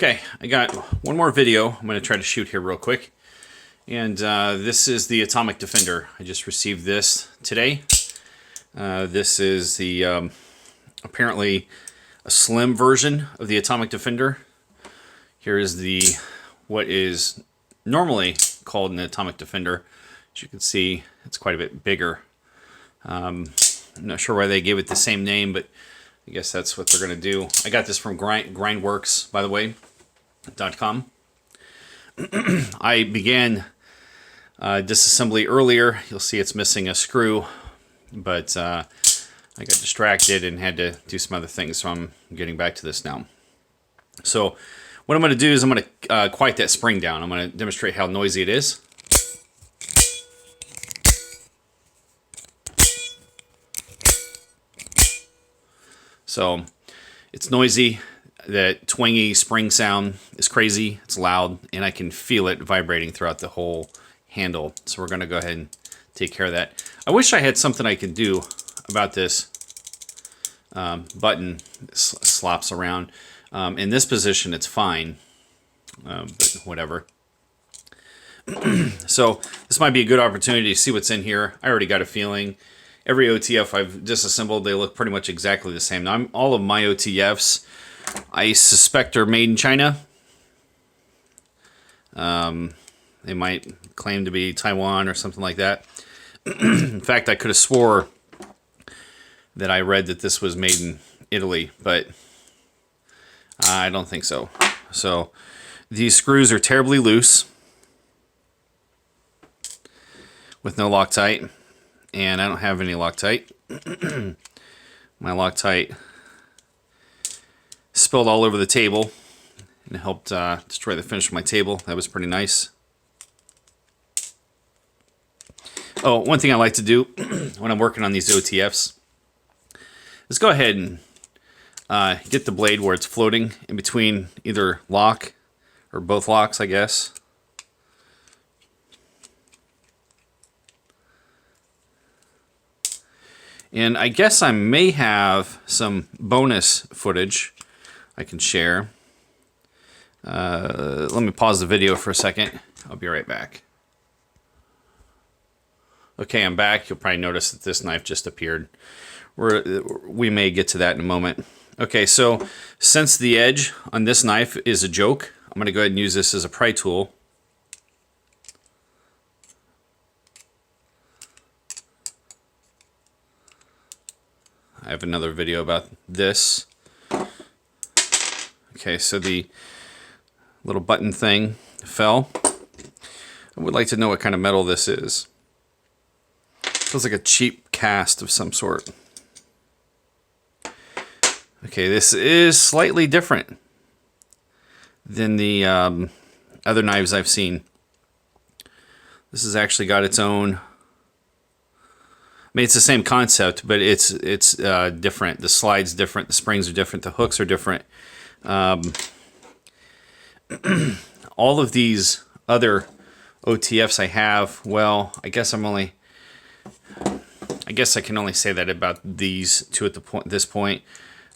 Okay, I got one more video I'm going to try to shoot here real quick. And this is the Atomic Defender. I just received this today. This is the apparently a slim version of the Atomic Defender. Here is the what is normally called an Atomic Defender. As you can see, it's quite a bit bigger. I'm not sure why they gave it the same name, but I guess that's what they're going to do. I got this from Grindworks, by the way, .com. I began disassembly earlier. You'll see it's missing a screw, but I got distracted and had to do some other things, so I'm getting back to this now. So what I'm going to do is I'm going to quiet that spring down. I'm going to demonstrate how noisy it is. So it's noisy. That twangy spring sound is crazy. It's loud, and I can feel it vibrating throughout the whole handle. So we're going to go ahead and take care of that. I wish I had something I could do about this button. It slops around. In this position, it's fine, but whatever. So this might be a good opportunity to see what's in here. I already got a feeling. Every OTF I've disassembled, they look pretty much exactly the same. Now, all of my OTFs, I suspect, are made in China. They might claim to be Taiwan or something like that. In fact, I could have swore that I read that this was made in Italy, but I don't think so. So these screws are terribly loose with no Loctite, and I don't have any Loctite. My Loctite spilled all over the table and it helped destroy the finish of my table. That was pretty nice. Oh, one thing I like to do when I'm working on these OTFs is go ahead and get the blade where it's floating in between either lock or both locks, I guess. And I guess I may have some bonus footage I can share. Let me pause the video for a second. I'll be right back. Okay, I'm back. You'll probably notice that this knife just appeared. We may get to that in a moment. Okay, so since the edge on this knife is a joke, I'm going to go ahead and use this as a pry tool. I have another video about this. Okay, so the little button thing fell. I would like to know what kind of metal this is. Feels like a cheap cast of some sort. Okay, this is slightly different than the other knives I've seen. This has actually got its own. I mean, it's the same concept, but it's different. The slide's different. The springs are different. The hooks are different. All of these other OTFs I have, well, I guess I can only say that about these two at this point.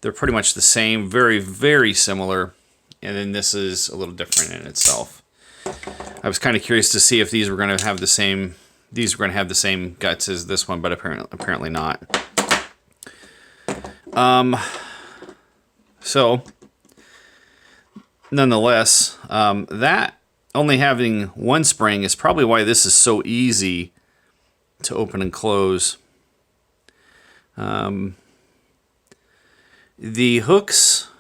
They're pretty much the same, very, very similar, and then this is a little different in itself. I was kind of curious to see if these were going to have the same. These were going to have the same guts as this one, but apparently not. So, nonetheless, that only having one spring is probably why this is so easy to open and close. The hooks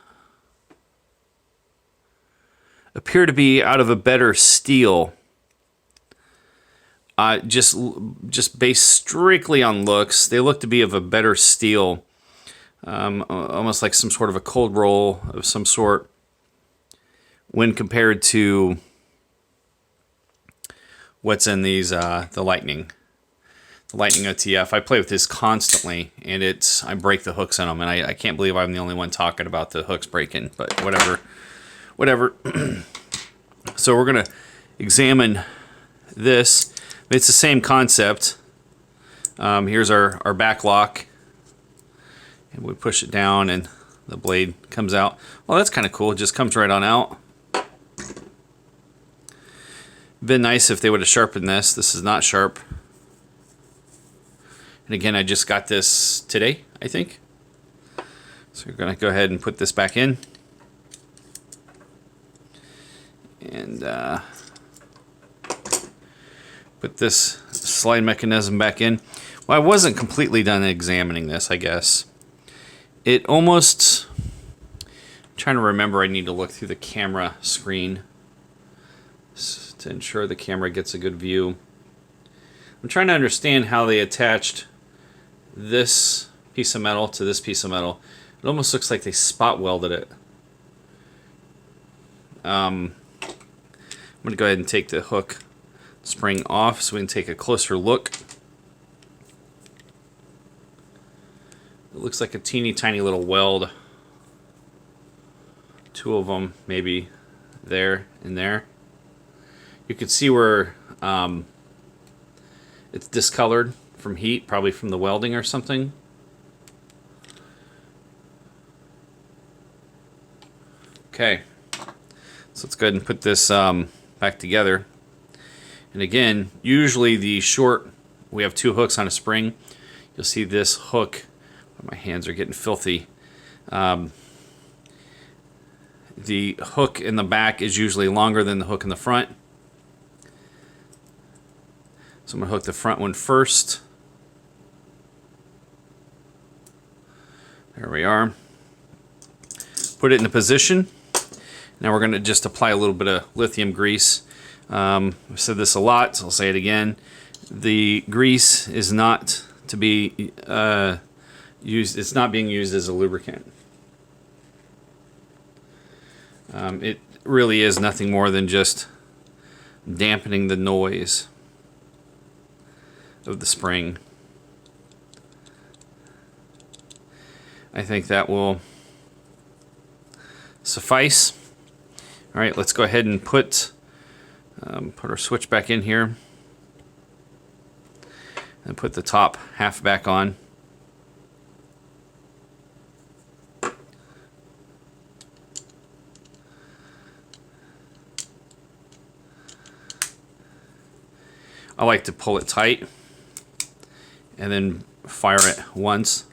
appear to be out of a better steel. Just based strictly on looks, they look to be of a better steel, almost like some sort of a cold roll of some sort, when compared to what's in these the Lightning OTF. I play with this constantly, and I break the hooks on them, and I can't believe I'm the only one talking about the hooks breaking. But whatever. So we're gonna examine this. It's the same concept. Here's our back lock, and we push it down and the blade comes out. Well, that's kind of cool. It just comes right on out. Been nice if they would have sharpened this. This is not sharp. And again, I just got this today, I think. So we're going to go ahead and put this back in. And put this slide mechanism back in. Well, I wasn't completely done examining this, I guess. It almost... I'm trying to remember, I need to look through the camera screen to ensure the camera gets a good view. I'm trying to understand how they attached this piece of metal to this piece of metal. It almost looks like they spot welded it. I'm going to go ahead and take the hook spring off so we can take a closer look. It looks like a teeny tiny little weld. Two of them maybe there and there. You can see where it's discolored from heat, probably from the welding or something. Okay, so let's go ahead and put this back together. And again, usually the short, we have two hooks on a spring. You'll see this hook, my hands are getting filthy. The hook in the back is usually longer than the hook in the front. So I'm going to hook the front one first. There we are. Put it in a position. Now we're going to just apply a little bit of lithium grease. I've said this a lot, so I'll say it again. The grease is not to be used. It's not being used as a lubricant. It really is nothing more than just dampening the noise of the spring. I think that will suffice. All right, let's go ahead and put our switch back in here and put the top half back on. I like to pull it tight and then fire it once.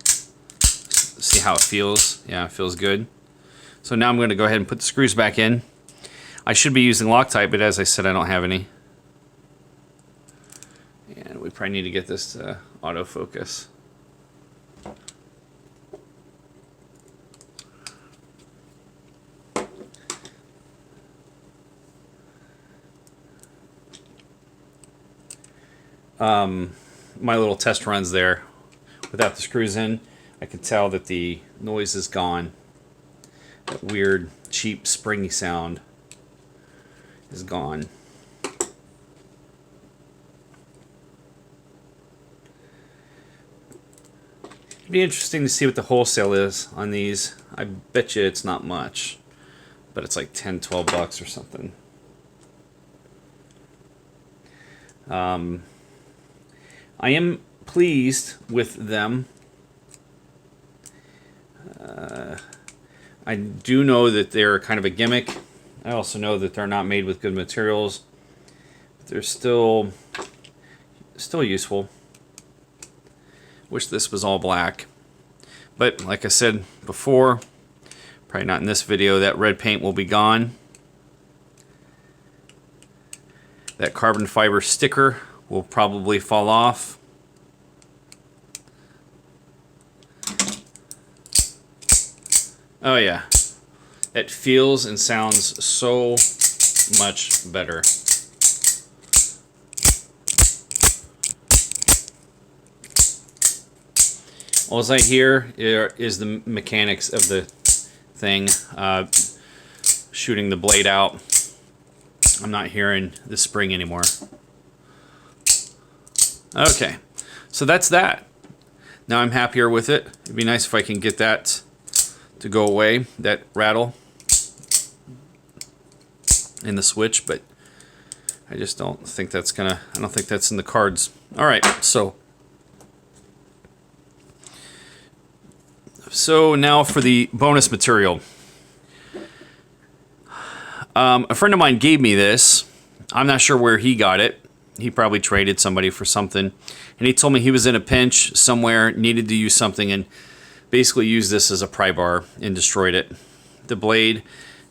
See how it feels. Yeah, it feels good. So now I'm going to go ahead and put the screws back in. I should be using Loctite, but as I said, I don't have any. And we probably need to get this to autofocus. My little test runs there without the screws in, I can tell that the noise is gone. That weird, cheap, springy sound is gone. It'd be interesting to see what the wholesale is on these. I bet you it's not much, but it's like 10, 12 bucks or something. I am pleased with them. I do know that they're kind of a gimmick. I also know that they're not made with good materials. But they're still useful. Wish this was all black. But like I said before, probably not in this video, that red paint will be gone. That carbon fiber sticker will probably fall off. Oh yeah, it feels and sounds so much better. All I hear is the mechanics of the thing, shooting the blade out. I'm not hearing the spring anymore. Okay, so that's that. Now I'm happier with it. It'd be nice if I can get that to go away, that rattle in the switch, but I just don't think that's gonna, I don't think that's in the cards. All right, so now for the bonus material. A friend of mine gave me this. I'm not sure where he got it. He probably traded somebody for something. And he told me he was in a pinch somewhere, needed to use something, and basically used this as a pry bar and destroyed it. The blade,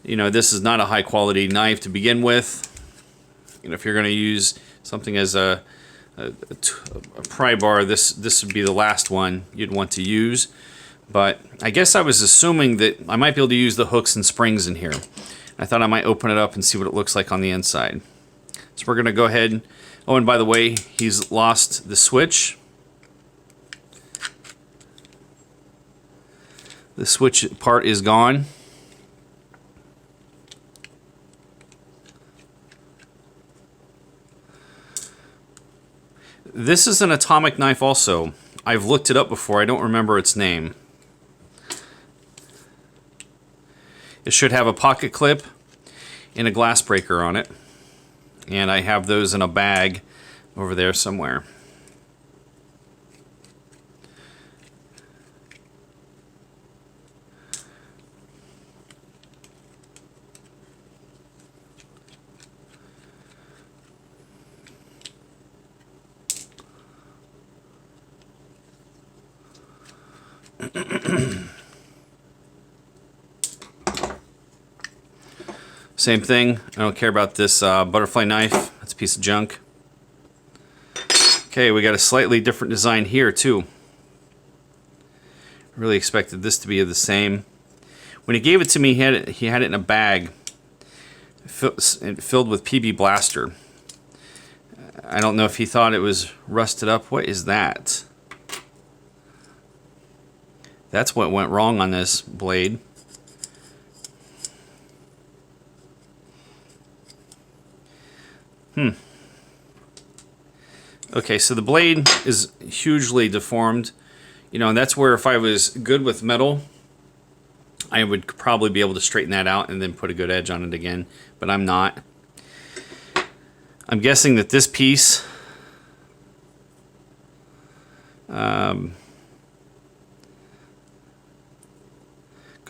you know, this is not a high quality knife to begin with. You know, if you're going to use something as a pry bar, this would be the last one you'd want to use. But I guess I was assuming that I might be able to use the hooks and springs in here. I thought I might open it up and see what it looks like on the inside. So we're going to go ahead. Oh, and by the way, he's lost the switch. The switch part is gone. This is an atomic knife also. I've looked it up before. I don't remember its name. It should have a pocket clip and a glass breaker on it. And I have those in a bag over there somewhere. Same thing. I don't care about this butterfly knife. That's a piece of junk. Okay, we got a slightly different design here too. I really expected this to be the same. When he gave it to me, he had it in a bag filled with PB Blaster. I don't know if he thought it was rusted up. What is that? That's what went wrong on this blade. Okay, so the blade is hugely deformed. You know, and that's where if I was good with metal, I would probably be able to straighten that out and then put a good edge on it again. But I'm not. I'm guessing that this piece goes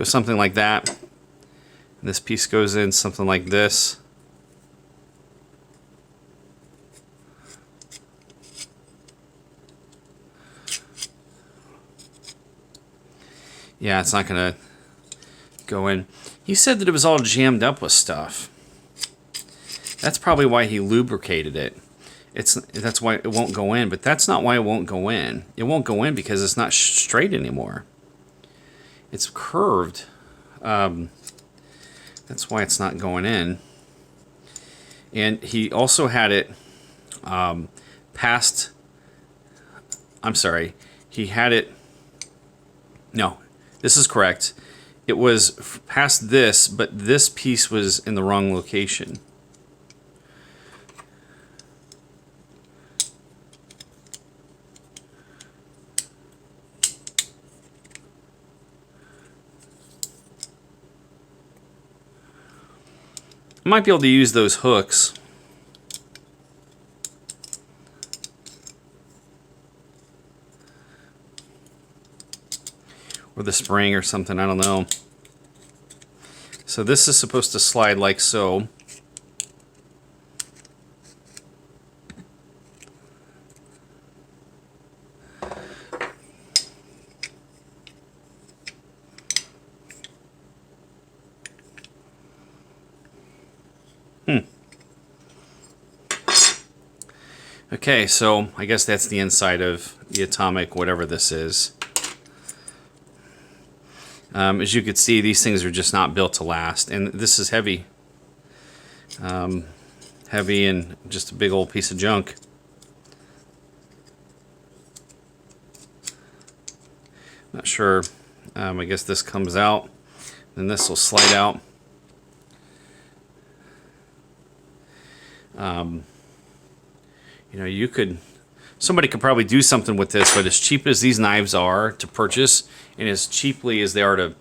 something like that. And this piece goes in something like this. Yeah, it's not going to go in. He said that it was all jammed up with stuff. That's probably why he lubricated it. That's why it won't go in, but that's not why it won't go in. It won't go in because it's not straight anymore. It's curved. That's why it's not going in. And he also had it past... I'm sorry. He had it... No, this is correct. It was past this, but this piece was in the wrong location. I might be able to use those hooks. Or the spring or something, I don't know. So this is supposed to slide like so. Okay, so I guess that's the inside of the atomic, whatever this is. As you can see, these things are just not built to last, and this is heavy. Heavy and just a big old piece of junk. Not sure. I guess this comes out, and this will slide out. You know, somebody could probably do something with this, but as cheap as these knives are to purchase, and as cheaply as they're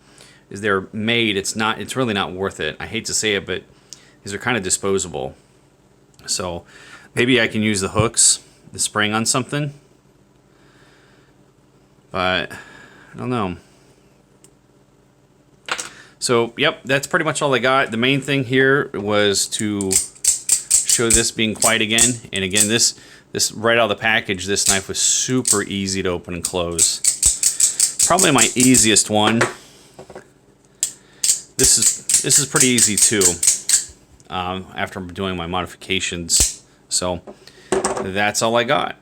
made, it's really not worth it. I hate to say it, but these are kind of disposable. So maybe I can use the hooks, the spring on something, but I don't know. So, yep, that's pretty much all I got. The main thing here was to show this being quiet again. And again, this right out of the package, this knife was super easy to open and close. Probably my easiest one. This is pretty easy too. After doing my modifications. So that's all I got.